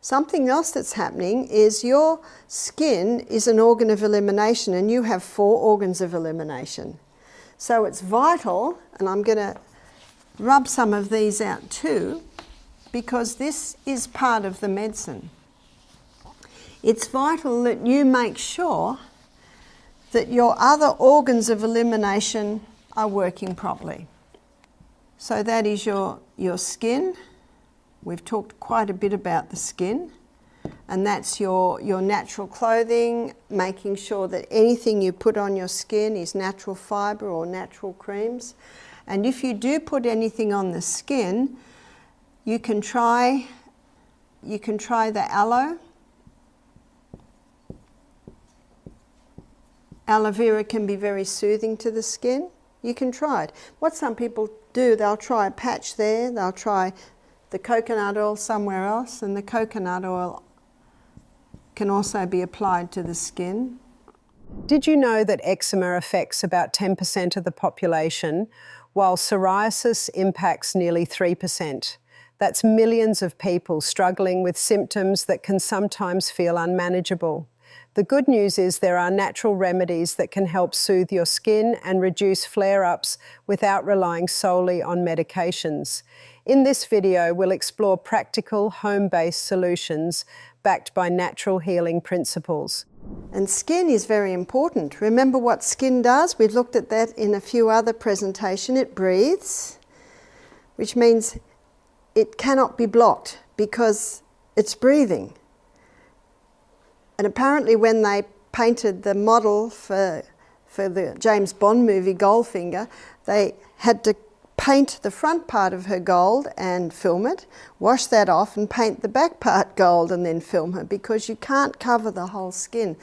Something else that's happening is your skin is an organ of elimination, and you have 4 organs of elimination. So it's vital, and I'm going to rub some of these out too, because this is part of the medicine. It's vital that you make sure that your other organs of elimination are working properly. So that is your skin. We've talked quite a bit about the skin, and that's your natural clothing, making sure that anything you put on your skin is natural fibre or natural creams. And if you do put anything on the skin, you can try the aloe. Aloe vera can be very soothing to the skin. You can try it. What some people do, they'll try a patch there, they'll try the coconut oil somewhere else, and the coconut oil can also be applied to the skin. Did you know that eczema affects about 10% of the population, while psoriasis impacts nearly 3%? That's millions of people struggling with symptoms that can sometimes feel unmanageable. The good news is there are natural remedies that can help soothe your skin and reduce flare-ups without relying solely on medications. In this video, we'll explore practical, home-based solutions backed by natural healing principles. And skin is very important. Remember what skin does? We've looked at that in a few other presentations. It breathes, which means it cannot be blocked because it's breathing. And apparently when they painted the model for the James Bond movie Goldfinger, they had to paint the front part of her gold and film it, wash that off and paint the back part gold and then film her, because you can't cover the whole skin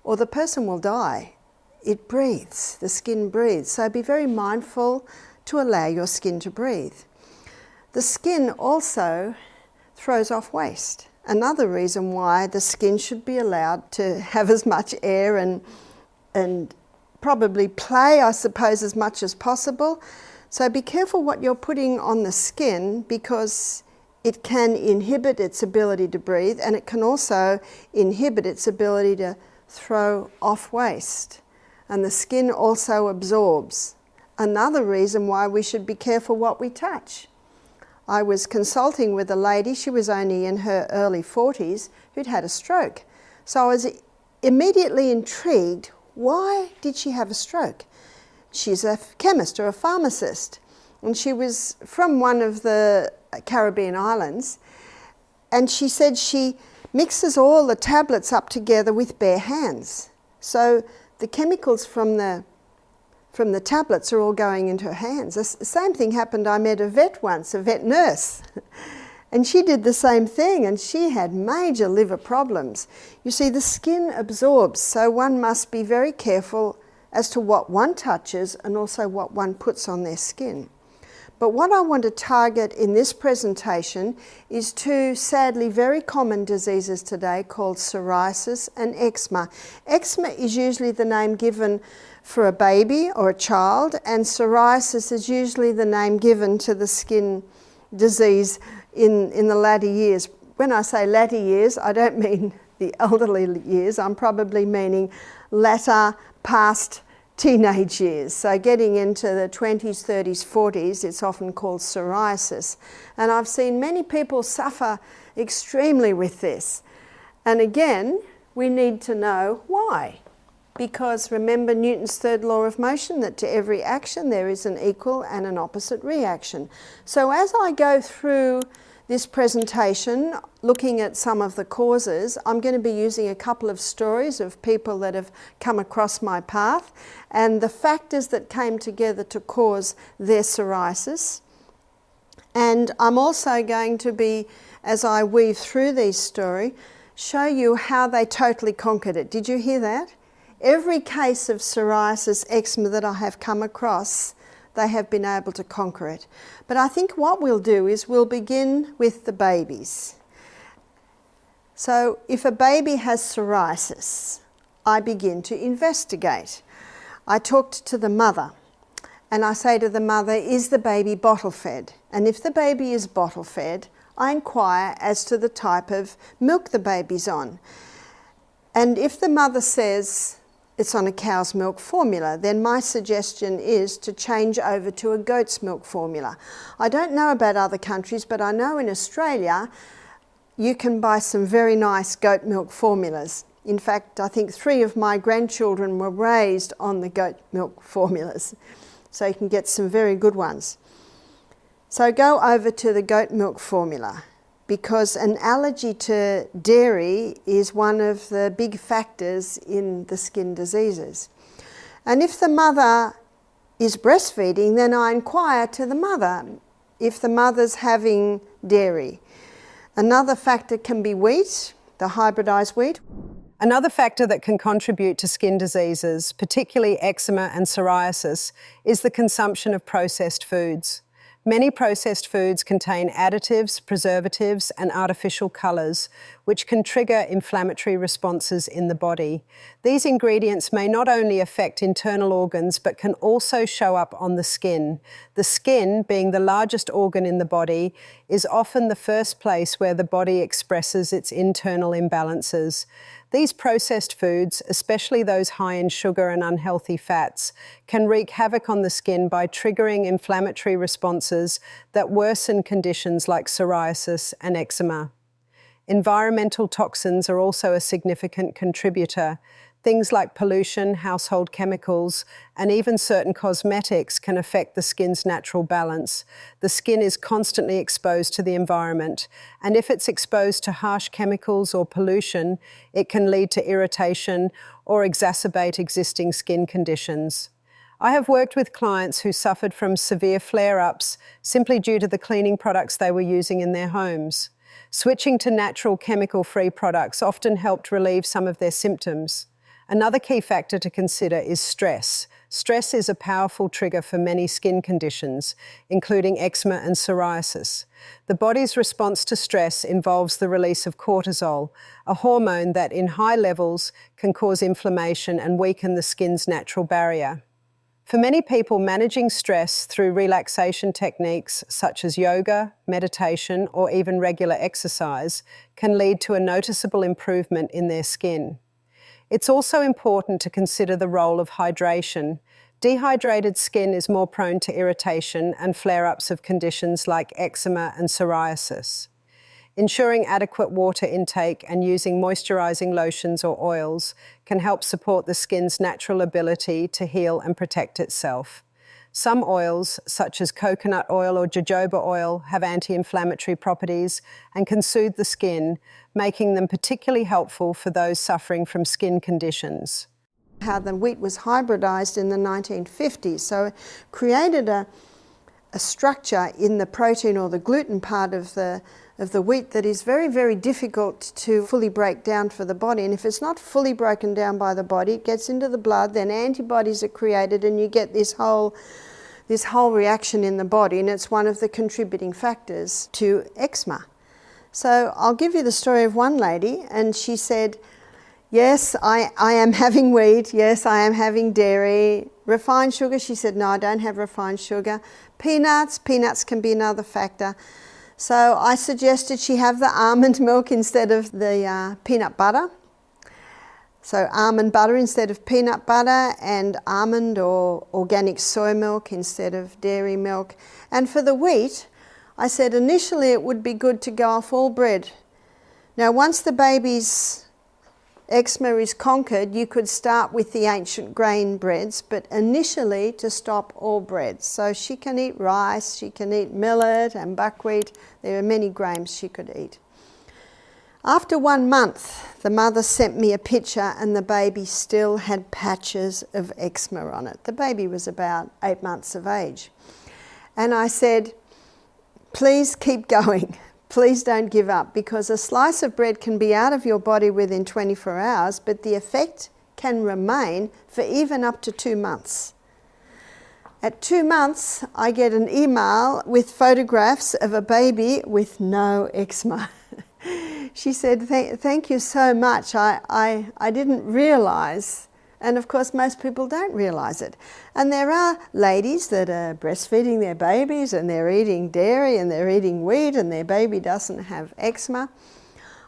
or the person will die. It breathes, the skin breathes. So be very mindful to allow your skin to breathe. The skin also throws off waste. Another reason why the skin should be allowed to have as much air and probably play, I suppose, as much as possible. So be careful what you're putting on the skin, because it can inhibit its ability to breathe, and it can also inhibit its ability to throw off waste. And the skin also absorbs. Another reason why we should be careful what we touch. I was consulting with a lady, she was only in her early 40s, who'd had a stroke. So I was immediately intrigued, why did she have a stroke? She's a chemist or a pharmacist, and she was from one of the Caribbean islands, and she said she mixes all the tablets up together with bare hands. So the chemicals from the tablets are all going into her hands. The same thing happened, I met a vet once, a vet nurse, and she did the same thing, and she had major liver problems. You see, the skin absorbs, so one must be very careful as to what one touches and also what one puts on their skin. But what I want to target in this presentation is 2 sadly very common diseases today called psoriasis and eczema. Eczema is usually the name given for a baby or a child, and psoriasis is usually the name given to the skin disease in the latter years. When I say latter years, I don't mean the elderly years, I'm probably meaning latter past teenage years. So getting into the 20s, 30s, 40s, it's often called psoriasis. And I've seen many people suffer extremely with this. And again, we need to know why. Because remember Newton's third law of motion, that to every action there is an equal and an opposite reaction. So as I go through this presentation, looking at some of the causes, I'm going to be using a couple of stories of people that have come across my path and the factors that came together to cause their psoriasis. And I'm also going to be, as I weave through these stories, show you how they totally conquered it. Did you hear that? Every case of psoriasis, eczema that I have come across, they have been able to conquer it. But I think what we'll do is we'll begin with the babies. So if a baby has psoriasis, I begin to investigate. I talked to the mother and I say to the mother, is the baby bottle fed? And if the baby is bottle fed, I inquire as to the type of milk the baby's on. And if the mother says it's on a cow's milk formula, then my suggestion is to change over to a goat's milk formula. I don't know about other countries, but I know in Australia you can buy some very nice goat milk formulas. In fact, I think 3 of my grandchildren were raised on the goat milk formulas, so you can get some very good ones. So go over to the goat milk formula, because an allergy to dairy is one of the big factors in the skin diseases. And if the mother is breastfeeding, then I inquire to the mother if the mother's having dairy. Another factor can be wheat, the hybridized wheat. Another factor that can contribute to skin diseases, particularly eczema and psoriasis, is the consumption of processed foods. Many processed foods contain additives, preservatives, and artificial colours, which can trigger inflammatory responses in the body. These ingredients may not only affect internal organs, but can also show up on the skin. The skin, being the largest organ in the body, is often the first place where the body expresses its internal imbalances. These processed foods, especially those high in sugar and unhealthy fats, can wreak havoc on the skin by triggering inflammatory responses that worsen conditions like psoriasis and eczema. Environmental toxins are also a significant contributor. Things like pollution, household chemicals, and even certain cosmetics can affect the skin's natural balance. The skin is constantly exposed to the environment, and if it's exposed to harsh chemicals or pollution, it can lead to irritation or exacerbate existing skin conditions. I have worked with clients who suffered from severe flare-ups simply due to the cleaning products they were using in their homes. Switching to natural chemical-free products often helped relieve some of their symptoms. Another key factor to consider is stress. Stress is a powerful trigger for many skin conditions, including eczema and psoriasis. The body's response to stress involves the release of cortisol, a hormone that in high levels can cause inflammation and weaken the skin's natural barrier. For many people, managing stress through relaxation techniques such as yoga, meditation, or even regular exercise can lead to a noticeable improvement in their skin. It's also important to consider the role of hydration. Dehydrated skin is more prone to irritation and flare-ups of conditions like eczema and psoriasis. Ensuring adequate water intake and using moisturizing lotions or oils can help support the skin's natural ability to heal and protect itself. Some oils, such as coconut oil or jojoba oil, have anti-inflammatory properties and can soothe the skin, making them particularly helpful for those suffering from skin conditions. How the wheat was hybridized in the 1950s, so it created a structure in the protein or the gluten part of the wheat that is very, very difficult to fully break down for the body. And if it's not fully broken down by the body, it gets into the blood, then antibodies are created and you get this whole reaction in the body, and it's one of the contributing factors to eczema. So I'll give you the story of one lady, and she said, yes, I am having wheat, yes, I am having dairy. Refined sugar, she said, no, I don't have refined sugar. Peanuts can be another factor. So I suggested she have the almond milk instead of the peanut butter. So almond butter instead of peanut butter, and almond or organic soy milk instead of dairy milk. And for the wheat, I said initially it would be good to go off all bread. Now once the baby's eczema is conquered, you could start with the ancient grain breads, but initially to stop all bread. So she can eat rice, she can eat millet and buckwheat. There are many grains she could eat. After 1 month, the mother sent me a picture and the baby still had patches of eczema on it. The baby was about 8 months of age. And I said, please keep going. Please don't give up, because a slice of bread can be out of your body within 24 hours, but the effect can remain for even up to 2 months. At 2 months, I get an email with photographs of a baby with no eczema. She said, thank you so much. I didn't realize And of course, most people don't realise it. And there are ladies that are breastfeeding their babies and they're eating dairy and they're eating wheat and their baby doesn't have eczema.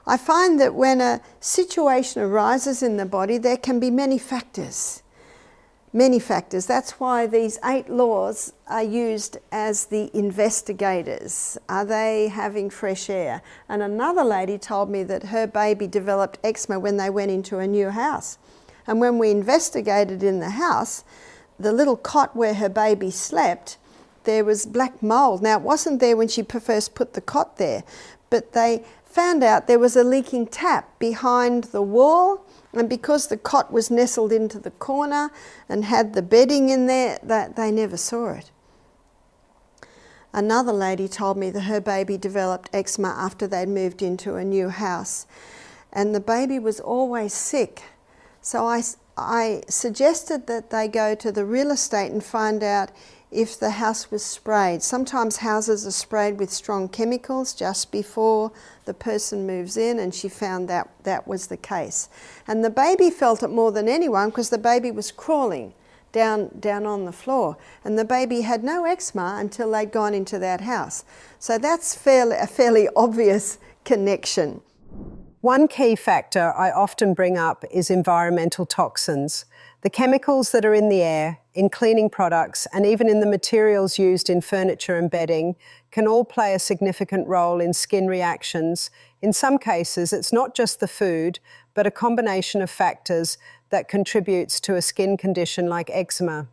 I find that when a situation arises in the body, there can be many factors. Many factors. That's why these 8 laws are used as the investigators. Are they having fresh air? And another lady told me that her baby developed eczema when they went into a new house. And when we investigated in the house, the little cot where her baby slept, there was black mould. Now, it wasn't there when she first put the cot there, but they found out there was a leaking tap behind the wall, and because the cot was nestled into the corner and had the bedding in there, that they never saw it. Another lady told me that her baby developed eczema after they'd moved into a new house, and the baby was always sick. So I suggested that they go to the real estate and find out if the house was sprayed. Sometimes houses are sprayed with strong chemicals just before the person moves in, and she found that that was the case. And the baby felt it more than anyone because the baby was crawling down on the floor, and the baby had no eczema until they'd gone into that house. So that's a fairly obvious connection. One key factor I often bring up is environmental toxins. The chemicals that are in the air, in cleaning products, and even in the materials used in furniture and bedding can all play a significant role in skin reactions. In some cases, it's not just the food, but a combination of factors that contributes to a skin condition like eczema.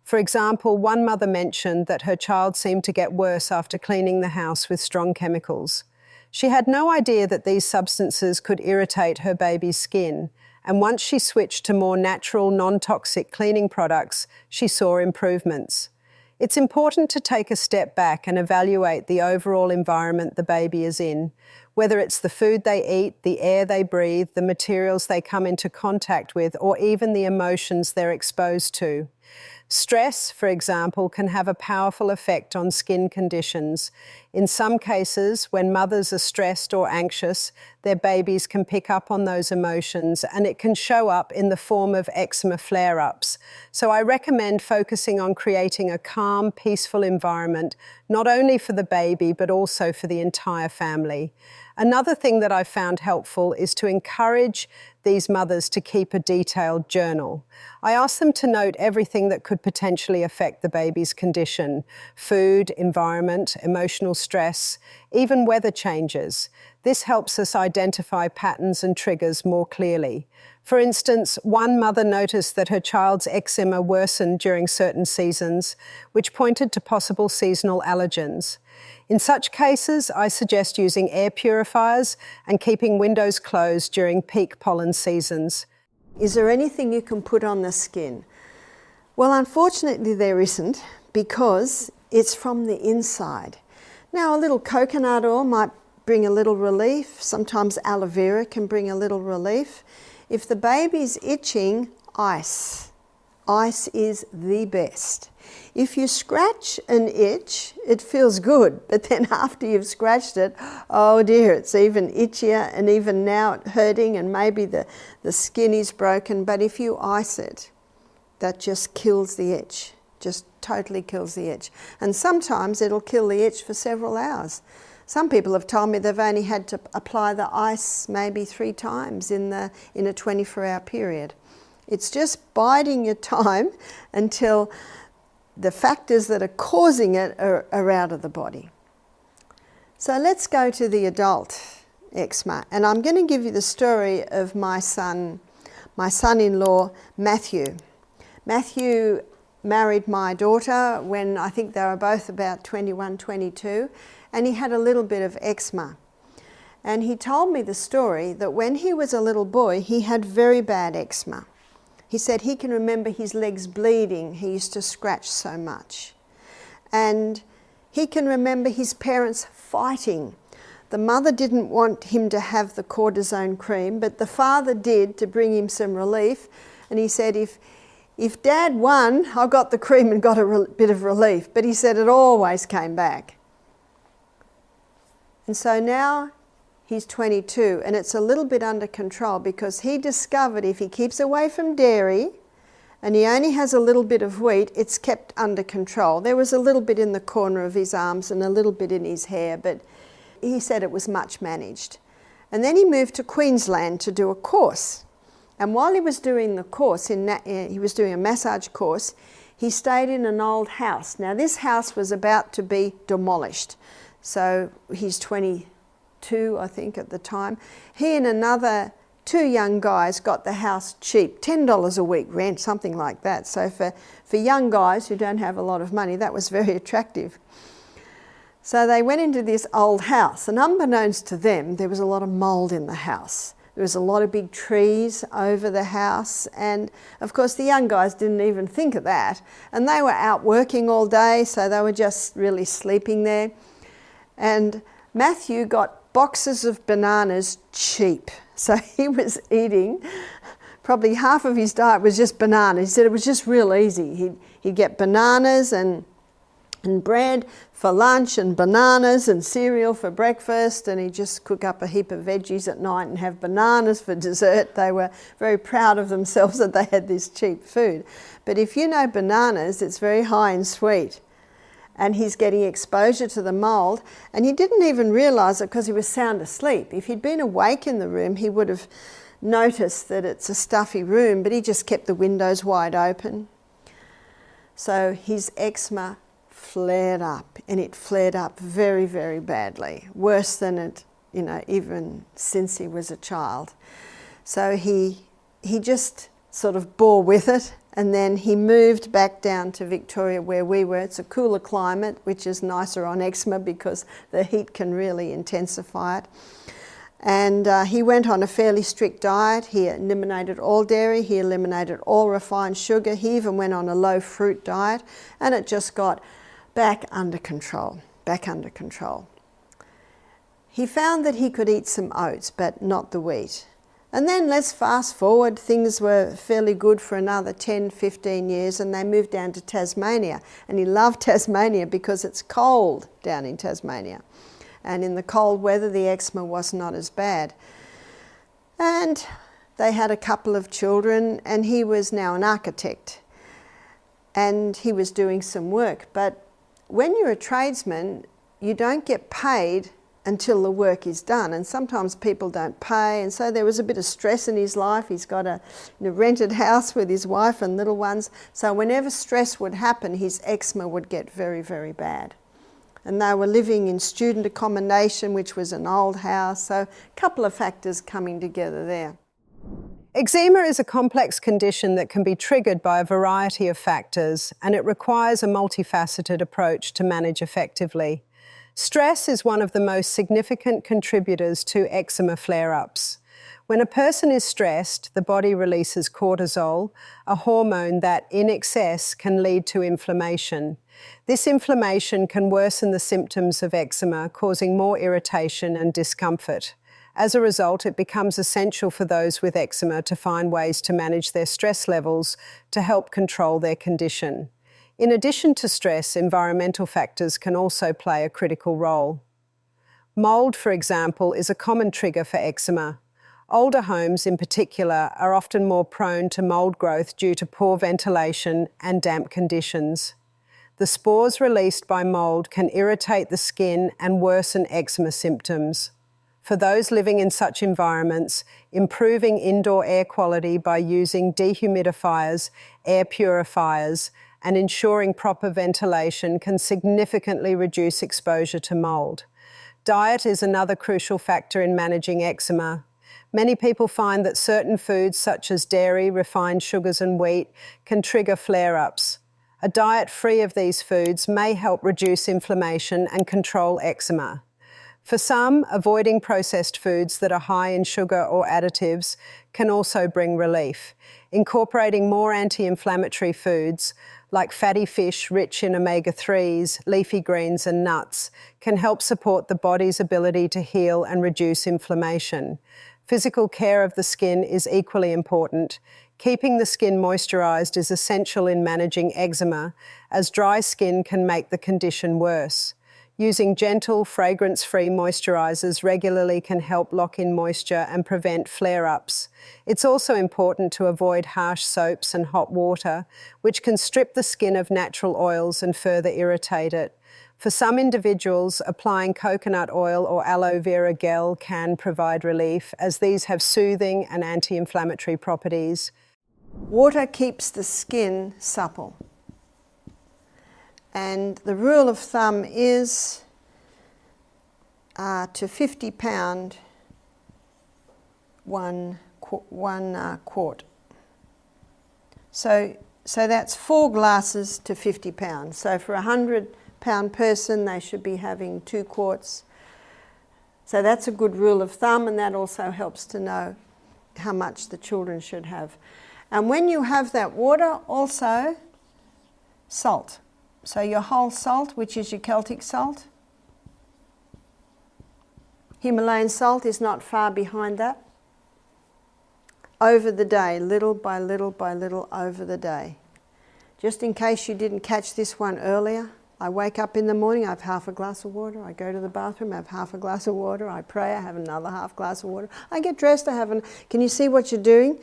For example, one mother mentioned that her child seemed to get worse after cleaning the house with strong chemicals. She had no idea that these substances could irritate her baby's skin, and once she switched to more natural, non-toxic cleaning products, she saw improvements. It's important to take a step back and evaluate the overall environment the baby is in, whether it's the food they eat, the air they breathe, the materials they come into contact with, or even the emotions they're exposed to. Stress, for example, can have a powerful effect on skin conditions. In some cases, when mothers are stressed or anxious, their babies can pick up on those emotions, and it can show up in the form of eczema flare-ups. So I recommend focusing on creating a calm, peaceful environment, not only for the baby, but also for the entire family. Another thing that I found helpful is to encourage these mothers to keep a detailed journal. I ask them to note everything that could potentially affect the baby's condition: food, environment, emotional stress, even weather changes. This helps us identify patterns and triggers more clearly. For instance, one mother noticed that her child's eczema worsened during certain seasons, which pointed to possible seasonal allergens. In such cases, I suggest using air purifiers and keeping windows closed during peak pollen seasons. Is there anything you can put on the skin? Well, unfortunately there isn't, because it's from the inside. Now, a little coconut oil might bring a little relief. Sometimes aloe vera can bring a little relief. If the baby's itching, ice. Ice is the best. If you scratch an itch, it feels good, but then after you've scratched it, oh dear, it's even itchier, and even now it's hurting, and maybe the skin is broken. But if you ice it, that just kills the itch, just totally kills the itch. And sometimes it'll kill the itch for several hours. Some people have told me they've only had to apply the ice maybe 3 times in a 24-hour period. It's just biding your time until the factors that are causing it are out of the body. So let's go to the adult eczema, and I'm going to give you the story of my son-in-law, Matthew. Matthew married my daughter when I think they were both about 21, 22, and he had a little bit of eczema. And he told me the story that when he was a little boy, he had very bad eczema. He said he can remember his legs bleeding. He used to scratch so much. And he can remember his parents fighting. The mother didn't want him to have the cortisone cream, but the father did, to bring him some relief. And he said, if Dad won, I got the cream and got a bit of relief. But he said it always came back. And so now he's 22, and it's a little bit under control because he discovered if he keeps away from dairy and he only has a little bit of wheat, it's kept under control. There was a little bit in the corner of his arms and a little bit in his hair, but he said it was much managed. And then he moved to Queensland to do a course. And while he was doing the course, he was doing a massage course, he stayed in an old house. Now this house was about to be demolished. So he's 22, I think, at the time. He and another 2 young guys got the house cheap, $10 a week rent, something like that. So for young guys who don't have a lot of money, that was very attractive. So they went into this old house, and unbeknownst to them, there was a lot of mould in the house. There was a lot of big trees over the house, and of course the young guys didn't even think of that. And they were out working all day, so they were just really sleeping there. And Matthew got boxes of bananas cheap. So he was eating, probably half of his diet was just bananas. He said it was just real easy. He'd get bananas and bread for lunch and bananas and cereal for breakfast, and he'd just cook up a heap of veggies at night and have bananas for dessert. They were very proud of themselves that they had this cheap food. But if you know bananas, it's very high in sweet. And he's getting exposure to the mould, and he didn't even realise it because he was sound asleep. If he'd been awake in the room, he would have noticed that it's a stuffy room, but he just kept the windows wide open. So his eczema flared up, and it flared up very, very badly, worse than it, even since he was a child. So he just sort of bore with it. And then he moved back down to Victoria where we were. It's a cooler climate, which is nicer on eczema because the heat can really intensify it. And he went on a fairly strict diet. He eliminated all dairy, he eliminated all refined sugar, he even went on a low fruit diet, and it just got back under control. He found that he could eat some oats, but not the wheat. And then let's fast forward, things were fairly good for another 10, 15 years, and they moved down to Tasmania. And he loved Tasmania because it's cold down in Tasmania. And in the cold weather, the eczema was not as bad. And they had a couple of children, and he was now an architect. And he was doing some work. But when you're a tradesman, you don't get paid until the work is done, and sometimes people don't pay, and so there was a bit of stress in his life. He's got a rented house with his wife and little ones, so whenever stress would happen, his eczema would get very, very bad. And they were living in student accommodation, which was an old house, so a couple of factors coming together there. Eczema is a complex condition that can be triggered by a variety of factors, and it requires a multifaceted approach to manage effectively. Stress is one of the most significant contributors to eczema flare-ups. When a person is stressed, the body releases cortisol, a hormone that, in excess, can lead to inflammation. This inflammation can worsen the symptoms of eczema, causing more irritation and discomfort. As a result, it becomes essential for those with eczema to find ways to manage their stress levels to help control their condition. In addition to stress, environmental factors can also play a critical role. Mould, for example, is a common trigger for eczema. Older homes in particular are often more prone to mould growth due to poor ventilation and damp conditions. The spores released by mould can irritate the skin and worsen eczema symptoms. For those living in such environments, improving indoor air quality by using dehumidifiers, air purifiers, and ensuring proper ventilation can significantly reduce exposure to mould. Diet is another crucial factor in managing eczema. Many people find that certain foods such as dairy, refined sugars and wheat can trigger flare-ups. A diet free of these foods may help reduce inflammation and control eczema. For some, avoiding processed foods that are high in sugar or additives can also bring relief. Incorporating more anti-inflammatory foods, like fatty fish rich in omega-3s, leafy greens and nuts, can help support the body's ability to heal and reduce inflammation. Physical care of the skin is equally important. Keeping the skin moisturised is essential in managing eczema, as dry skin can make the condition worse. Using gentle, fragrance-free moisturizers regularly can help lock in moisture and prevent flare-ups. It's also important to avoid harsh soaps and hot water, which can strip the skin of natural oils and further irritate it. For some individuals, applying coconut oil or aloe vera gel can provide relief, as these have soothing and anti-inflammatory properties. Water keeps the skin supple. And the rule of thumb is to 50 pound, one quart. So that's 4 glasses to 50 pounds. So for a 100-pound person, they should be having 2 quarts. So that's a good rule of thumb, and that also helps to know how much the children should have. And when you have that water, also salt. So your whole salt, which is your Celtic salt, Himalayan salt is not far behind that. Over the day, little by little by little over the day. Just in case you didn't catch this one earlier, I wake up in the morning, I have half a glass of water, I go to the bathroom, I have half a glass of water, I pray, I have another half glass of water, I get dressed, can you see what you're doing?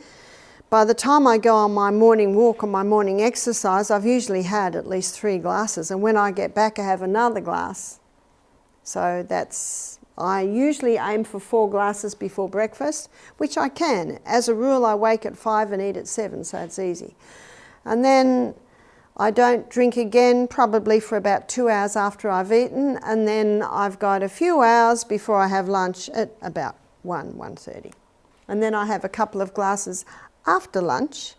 By the time I go on my morning walk or my morning exercise, I've usually had at least 3 glasses, and when I get back I have another glass. So I usually aim for 4 glasses before breakfast, which I can. As a rule, I wake at 5 and eat at 7, so it's easy. And then I don't drink again probably for about 2 hours after I've eaten, and then I've got a few hours before I have lunch at about 1:30. And then I have a couple of glasses after lunch,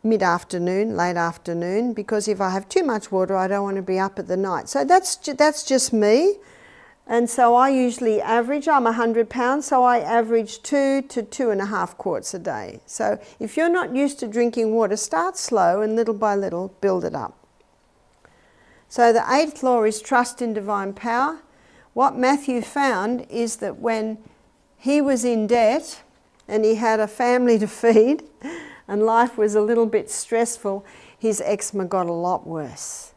mid-afternoon, late afternoon, because if I have too much water, I don't want to be up at the night. So that's just me. And so I usually average, I'm 100 pounds, so I average 2 to 2.5 quarts a day. So if you're not used to drinking water, start slow and little by little build it up. So the 8th law is trust in divine power. What Matthew found is that when he was in debt and he had a family to feed and life was a little bit stressful, his eczema got a lot worse.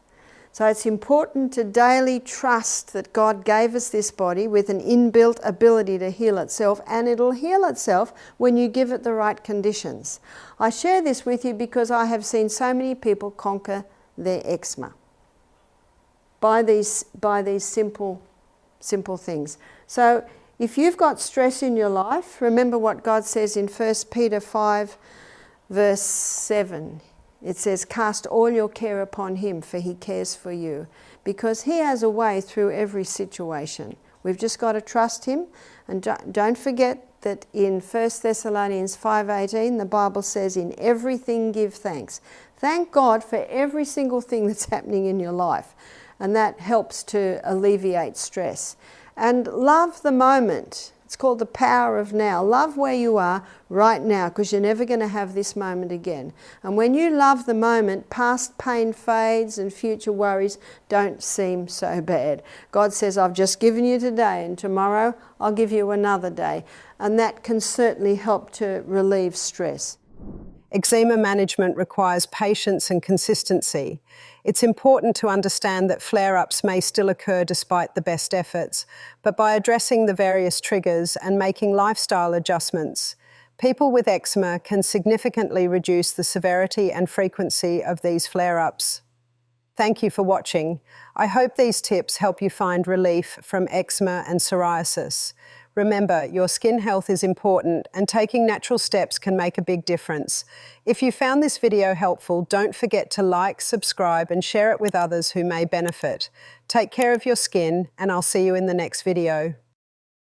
So it's important to daily trust that God gave us this body with an inbuilt ability to heal itself, and it'll heal itself when you give it the right conditions. I share this with you because I have seen so many people conquer their eczema by these simple things. So if you've got stress in your life, remember what God says in 1 Peter 5 verse 7. It says, cast all your care upon him, for he cares for you, because he has a way through every situation. We've just got to trust him. And don't forget that in 1 Thessalonians 5:18, the Bible says, in everything give thanks. Thank God for every single thing that's happening in your life. And that helps to alleviate stress. And love the moment. It's called the power of now. Love where you are right now, because you're never going to have this moment again. And when you love the moment, past pain fades and future worries don't seem so bad. God says, I've just given you today, and tomorrow I'll give you another day. And that can certainly help to relieve stress. Eczema management requires patience and consistency. It's important to understand that flare-ups may still occur despite the best efforts, but by addressing the various triggers and making lifestyle adjustments, people with eczema can significantly reduce the severity and frequency of these flare-ups. Thank you for watching. I hope these tips help you find relief from eczema and psoriasis. Remember, your skin health is important, and taking natural steps can make a big difference. If you found this video helpful, don't forget to like, subscribe, and share it with others who may benefit. Take care of your skin, and I'll see you in the next video.